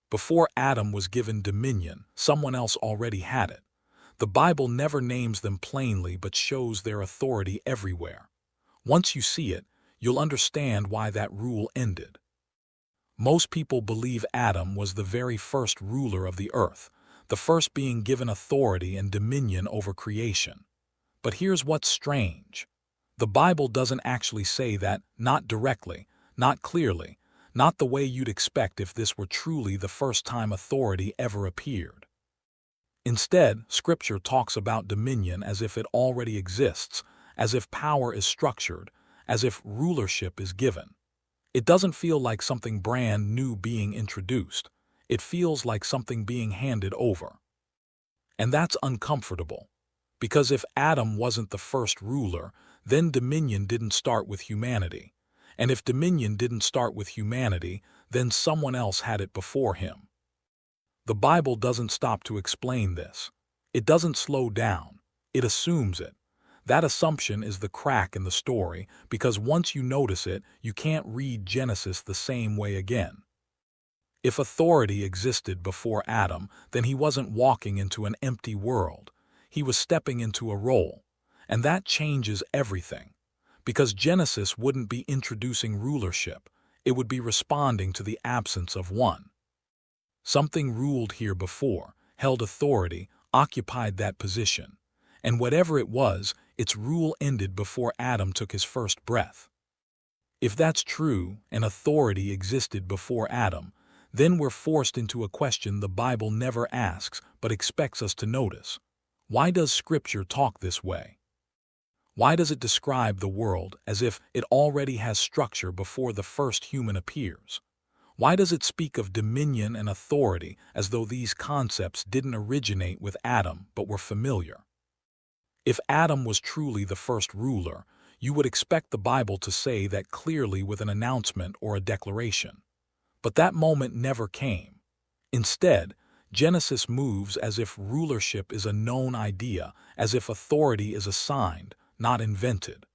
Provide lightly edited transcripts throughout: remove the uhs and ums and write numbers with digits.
Before Adam was given dominion, someone else already had it. The Bible never names them plainly but shows their authority everywhere. Once you see it, you'll understand why that rule ended. Most people believe Adam was the very first ruler of the earth, the first being given authority and dominion over creation. But here's what's strange. The Bible doesn't actually say that, not directly, not clearly, not the way you'd expect if this were truly the first time authority ever appeared. Instead, Scripture talks about dominion as if it already exists, as if power is structured, as if rulership is given. It doesn't feel like something brand new being introduced. It feels like something being handed over. And that's uncomfortable. Because if Adam wasn't the first ruler, then dominion didn't start with humanity. And if dominion didn't start with humanity, then someone else had it before him. The Bible doesn't stop to explain this. It doesn't slow down. It assumes it. That assumption is the crack in the story, because once you notice it, you can't read Genesis the same way again. If authority existed before Adam, then he wasn't walking into an empty world. He was stepping into a role. And that changes everything. Because Genesis wouldn't be introducing rulership, it would be responding to the absence of one. Something ruled here before, held authority, occupied that position. And whatever it was, its rule ended before Adam took his first breath. If that's true, and authority existed before Adam, then we're forced into a question the Bible never asks but expects us to notice. Why does Scripture talk this way? Why does it describe the world as if it already has structure before the first human appears? Why does it speak of dominion and authority as though these concepts didn't originate with Adam but were familiar? If Adam was truly the first ruler, you would expect the Bible to say that clearly with an announcement or a declaration. But that moment never came. Instead, Genesis moves as if rulership is a known idea, as if authority is assigned, not invented.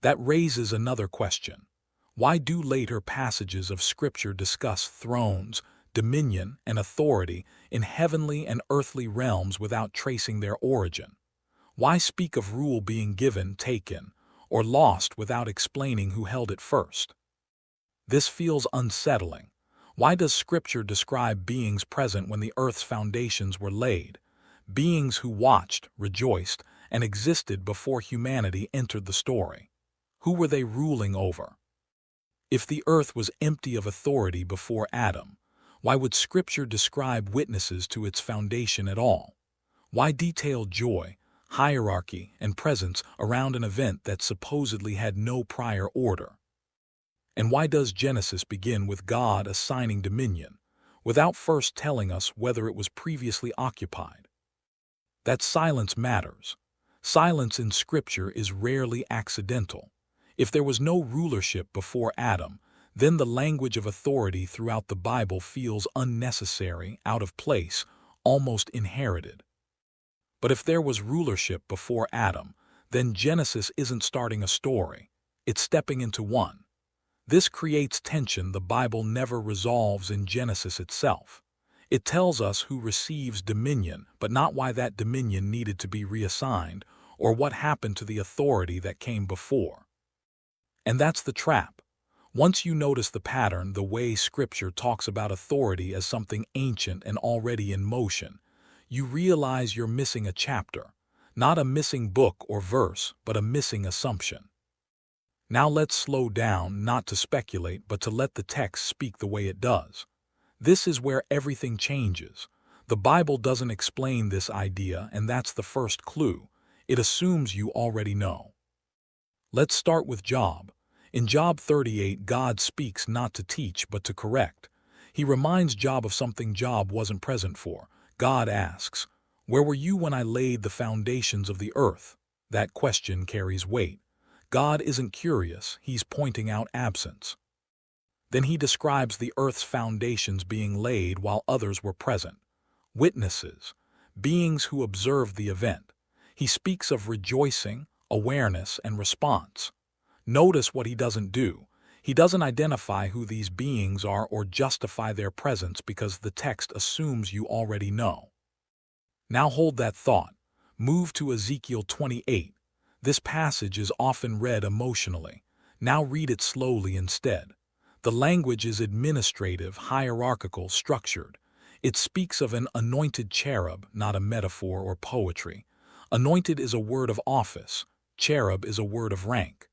That raises another question. Why do later passages of Scripture discuss thrones, dominion, and authority in heavenly and earthly realms without tracing their origin? Why speak of rule being given, taken, or lost without explaining who held it first? This feels unsettling. Why does Scripture describe beings present when the earth's foundations were laid? Beings who watched, rejoiced, and existed before humanity entered the story. Who were they ruling over? If the earth was empty of authority before Adam, why would Scripture describe witnesses to its foundation at all? Why detail joy, hierarchy, and presence around an event that supposedly had no prior order? And why does Genesis begin with God assigning dominion, without first telling us whether it was previously occupied? That silence matters. Silence in Scripture is rarely accidental. If there was no rulership before Adam, then the language of authority throughout the Bible feels unnecessary, out of place, almost inherited. But if there was rulership before Adam, then Genesis isn't starting a story, it's stepping into one. This creates tension the Bible never resolves in Genesis itself. It tells us who receives dominion, but not why that dominion needed to be reassigned, or what happened to the authority that came before. And that's the trap. Once you notice the pattern, the way Scripture talks about authority as something ancient and already in motion, you realize you're missing a chapter, not a missing book or verse, but a missing assumption. Now let's slow down, not to speculate, but to let the text speak the way it does. This is where everything changes. The Bible doesn't explain this idea, and that's the first clue. It assumes you already know. Let's start with Job. In Job 38, God speaks not to teach but to correct. He reminds Job of something Job wasn't present for. God asks, "Where were you when I laid the foundations of the earth?" That question carries weight. God isn't curious, he's pointing out absence. Then he describes the earth's foundations being laid while others were present. Witnesses, beings who observed the event. He speaks of rejoicing, awareness, and response. Notice what he doesn't do. He doesn't identify who these beings are or justify their presence because the text assumes you already know. Now hold that thought. Move to Ezekiel 28. This passage is often read emotionally. Now read it slowly instead. The language is administrative, hierarchical, structured. It speaks of an anointed cherub, not a metaphor or poetry. Anointed is a word of office. Cherub is a word of rank.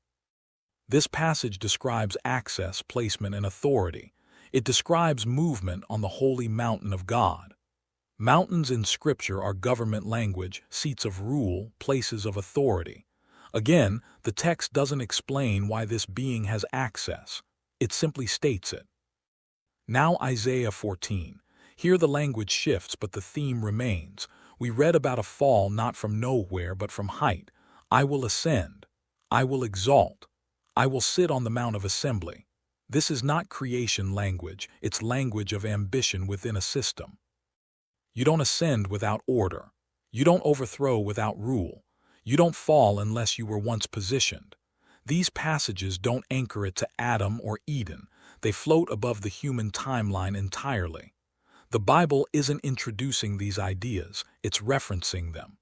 This passage describes access, placement, and authority. It describes movement on the holy mountain of God. Mountains in Scripture are government language, seats of rule, places of authority. Again, the text doesn't explain why this being has access. It simply states it. Now Isaiah 14. Here the language shifts, but the theme remains. We read about a fall not from nowhere, but from height. I will ascend. I will exalt. I will sit on the Mount of Assembly. This is not creation language, it's language of ambition within a system. You don't ascend without order. You don't overthrow without rule. You don't fall unless you were once positioned. These passages don't anchor it to Adam or Eden. They float above the human timeline entirely. The Bible isn't introducing these ideas, it's referencing them.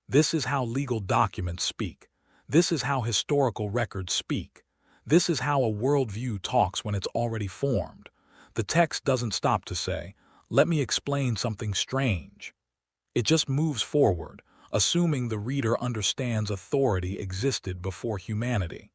This is how legal documents speak. This is how historical records speak. This is how a worldview talks when it's already formed. The text doesn't stop to say, "Let me explain something strange." It just moves forward, assuming the reader understands authority existed before humanity.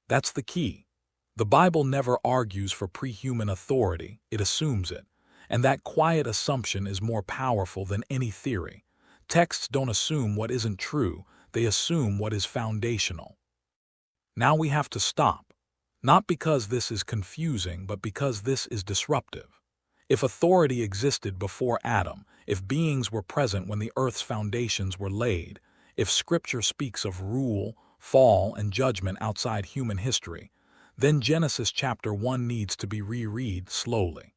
That's the key. The Bible never argues for pre-human authority, it assumes it. And that quiet assumption is more powerful than any theory. Texts don't assume what isn't true, they assume what is foundational. Now we have to stop. Not because this is confusing, but because this is disruptive. If authority existed before Adam, if beings were present when the earth's foundations were laid, if Scripture speaks of rule, fall, and judgment outside human history, then Genesis chapter 1 needs to be reread slowly.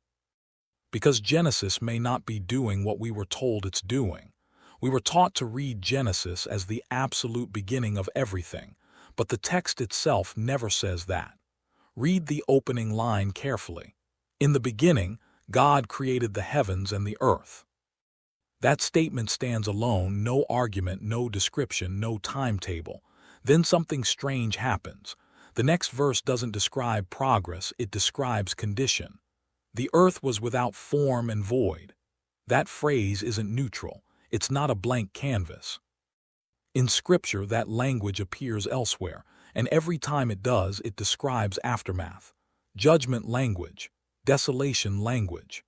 Because Genesis may not be doing what we were told it's doing. We were taught to read Genesis as the absolute beginning of everything, but the text itself never says that. Read the opening line carefully. In the beginning, God created the heavens and the earth. That statement stands alone, no argument, no description, no timetable. Then something strange happens. The next verse doesn't describe progress, it describes condition. The earth was without form and void. That phrase isn't neutral. It's not a blank canvas. In Scripture, that language appears elsewhere, and every time it does, it describes aftermath. Judgment language, desolation language.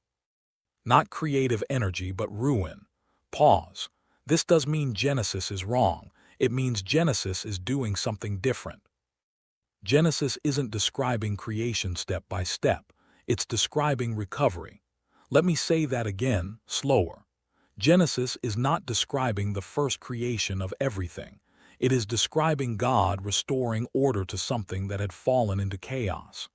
Not creative energy, but ruin. Pause. This does mean Genesis is wrong. It means Genesis is doing something different. Genesis isn't describing creation step by step. It's describing recovery. Let me say that again, slower. Genesis is not describing the first creation of everything. It is describing God restoring order to something that had fallen into chaos.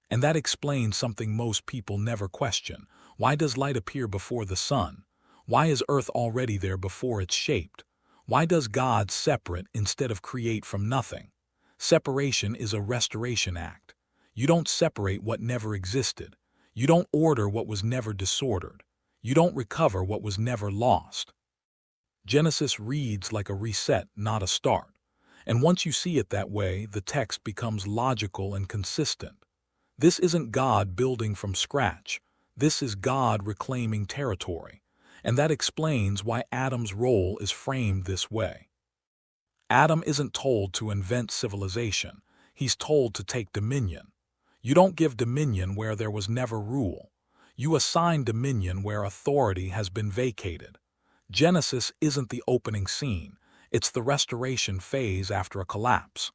And that explains something most people never question. Why does light appear before the sun? Why is earth already there before it's shaped? Why does God separate instead of create from nothing? Separation is a restoration act. You don't separate what never existed. You don't order what was never disordered. You don't recover what was never lost. Genesis reads like a reset, not a start. And once you see it that way, the text becomes logical and consistent. This isn't God building from scratch. This is God reclaiming territory. And that explains why Adam's role is framed this way. Adam isn't told to invent civilization. He's told to take dominion. You don't give dominion where there was never rule. You assign dominion where authority has been vacated. Genesis isn't the opening scene. It's the restoration phase after a collapse.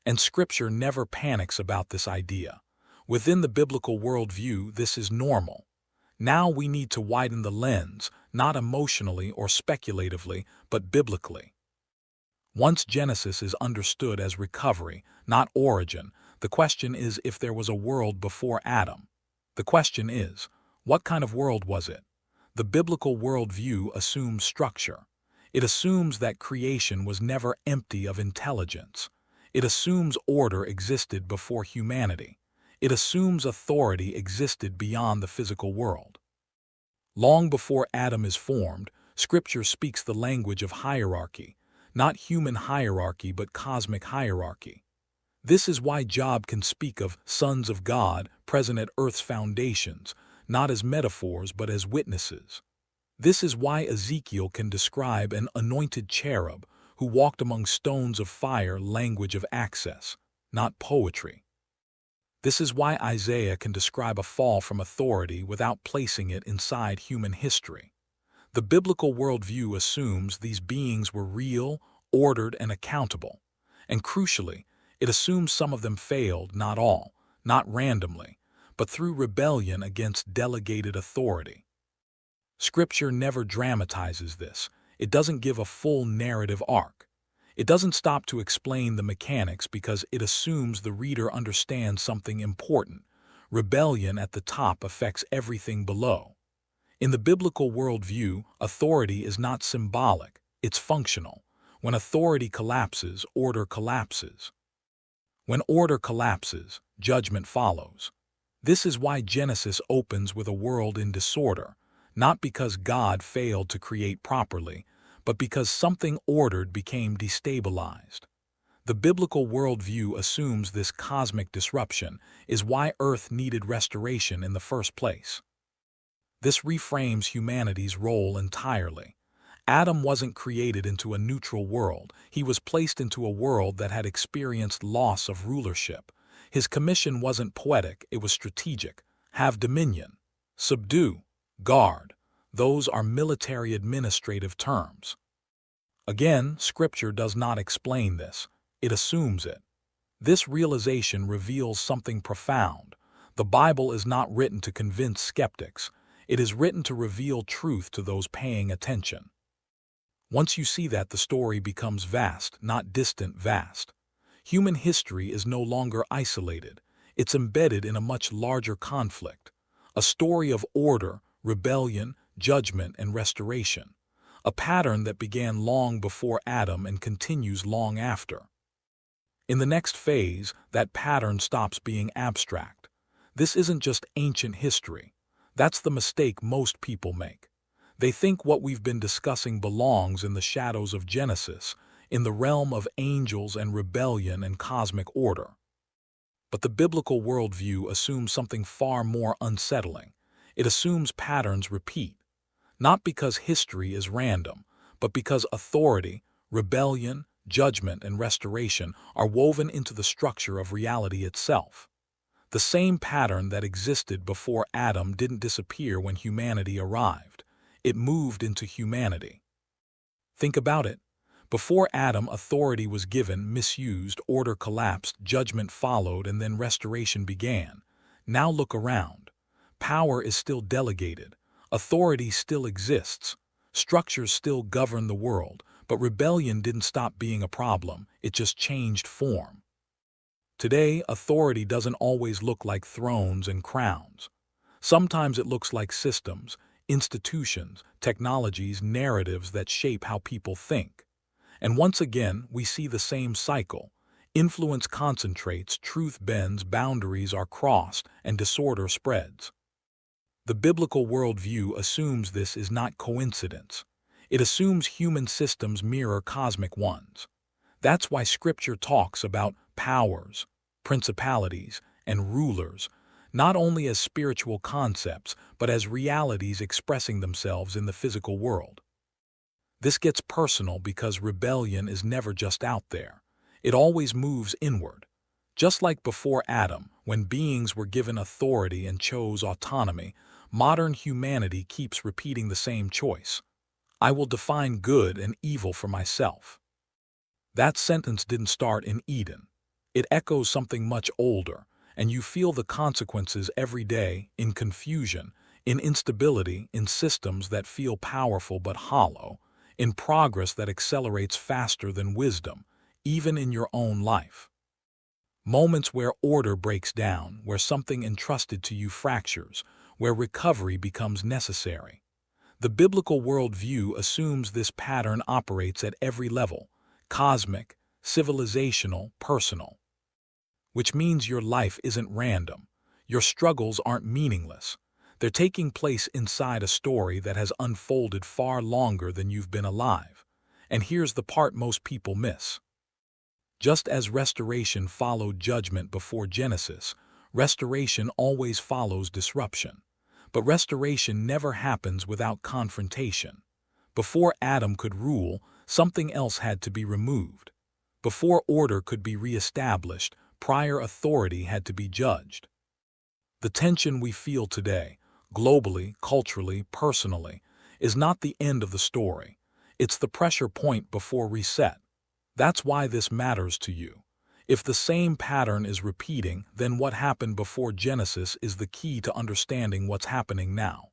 And Scripture never panics about this idea. Within the biblical worldview, this is normal. Now we need to widen the lens, not emotionally or speculatively, but biblically. Once Genesis is understood as recovery, not origin, the question is if there was a world before Adam. The question is, what kind of world was it? The biblical worldview assumes structure. It assumes that creation was never empty of intelligence. It assumes order existed before humanity. It assumes authority existed beyond the physical world. Long before Adam is formed, Scripture speaks the language of hierarchy, not human hierarchy but cosmic hierarchy. This is why Job can speak of sons of God present at earth's foundations, not as metaphors but as witnesses. This is why Ezekiel can describe an anointed cherub who walked among stones of fire language of access, not poetry. This is why Isaiah can describe a fall from authority without placing it inside human history. The biblical worldview assumes these beings were real, ordered, and accountable. And crucially, it assumes some of them failed, not all, not randomly, but through rebellion against delegated authority. Scripture never dramatizes this. It doesn't give a full narrative arc. It doesn't stop to explain the mechanics because it assumes the reader understands something important. Rebellion at the top affects everything below. In the biblical worldview, authority is not symbolic, it's functional. When authority collapses, order collapses. When order collapses, judgment follows. This is why Genesis opens with a world in disorder, not because God failed to create properly, but because something ordered became destabilized. The biblical worldview assumes this cosmic disruption is why Earth needed restoration in the first place. This reframes humanity's role entirely. Adam wasn't created into a neutral world. He was placed into a world that had experienced loss of rulership. His commission wasn't poetic, it was strategic. Have dominion, subdue, guard. Those are military administrative terms. Again, Scripture does not explain this. It assumes it. This realization reveals something profound. The Bible is not written to convince skeptics. It is written to reveal truth to those paying attention. Once you see that, the story becomes vast, not distant vast. Human history is no longer isolated. It's embedded in a much larger conflict. A story of order, rebellion, judgment, and restoration. A pattern that began long before Adam and continues long after. In the next phase, that pattern stops being abstract. This isn't just ancient history. That's the mistake most people make. They think what we've been discussing belongs in the shadows of Genesis, in the realm of angels and rebellion and cosmic order. But the biblical worldview assumes something far more unsettling. It assumes patterns repeat. Not because history is random, but because authority, rebellion, judgment, and restoration are woven into the structure of reality itself. The same pattern that existed before Adam didn't disappear when humanity arrived. It moved into humanity. Think about it. Before Adam, authority was given, misused, order collapsed, judgment followed, and then restoration began. Now look around. Power is still delegated. Authority still exists. Structures still govern the world, but rebellion didn't stop being a problem, it just changed form. Today, authority doesn't always look like thrones and crowns. Sometimes it looks like systems, institutions, technologies, narratives that shape how people think. And once again, we see the same cycle. Influence concentrates, truth bends, boundaries are crossed, and disorder spreads. The biblical worldview assumes this is not coincidence. It assumes human systems mirror cosmic ones. That's why Scripture talks about powers, principalities, and rulers, not only as spiritual concepts, but as realities expressing themselves in the physical world. This gets personal because rebellion is never just out there. It always moves inward. Just like before Adam, when beings were given authority and chose autonomy, modern humanity keeps repeating the same choice. I will define good and evil for myself. That sentence didn't start in Eden. It echoes something much older, and you feel the consequences every day in confusion, in instability, in systems that feel powerful but hollow, in progress that accelerates faster than wisdom, even in your own life. Moments where order breaks down, where something entrusted to you fractures, where recovery becomes necessary. The biblical worldview assumes this pattern operates at every level: cosmic, civilizational, personal. Which means your life isn't random. Your struggles aren't meaningless. They're taking place inside a story that has unfolded far longer than you've been alive. And here's the part most people miss. Just as restoration followed judgment before Genesis, restoration always follows disruption. But restoration never happens without confrontation. Before Adam could rule, something else had to be removed. Before order could be reestablished, prior authority had to be judged. The tension we feel today, globally, culturally, personally, is not the end of the story. It's the pressure point before reset. That's why this matters to you. If the same pattern is repeating, then what happened before Genesis is the key to understanding what's happening now.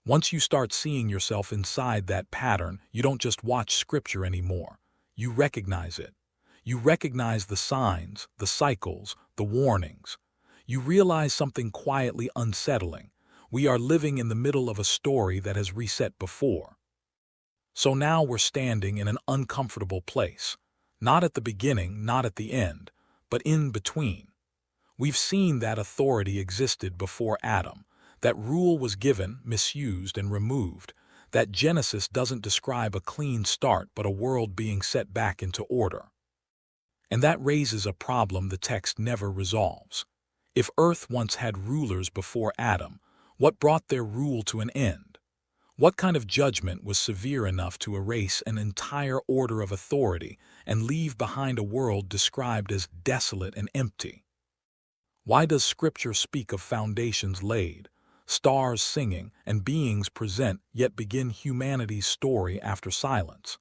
Once you start seeing yourself inside that pattern, you don't just watch Scripture anymore. You recognize it. You recognize the signs, the cycles, the warnings. You realize something quietly unsettling. We are living in the middle of a story that has reset before. So now we're standing in an uncomfortable place. Not at the beginning, not at the end, but in between. We've seen that authority existed before Adam, that rule was given, misused, and removed, that Genesis doesn't describe a clean start but a world being set back into order. And that raises a problem the text never resolves. If Earth once had rulers before Adam, what brought their rule to an end? What kind of judgment was severe enough to erase an entire order of authority and leave behind a world described as desolate and empty? Why does Scripture speak of foundations laid, stars singing, and beings present, yet begin humanity's story after silence?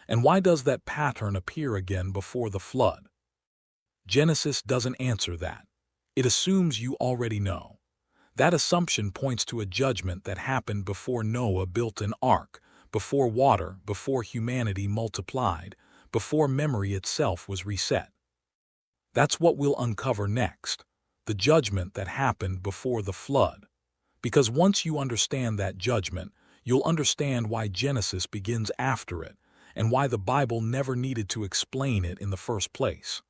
And why does that pattern appear again before the flood? Genesis doesn't answer that. It assumes you already know. That assumption points to a judgment that happened before Noah built an ark, before water, before humanity multiplied, before memory itself was reset. That's what we'll uncover next, the judgment that happened before the flood. Because once you understand that judgment, you'll understand why Genesis begins after it, and why the Bible never needed to explain it in the first place.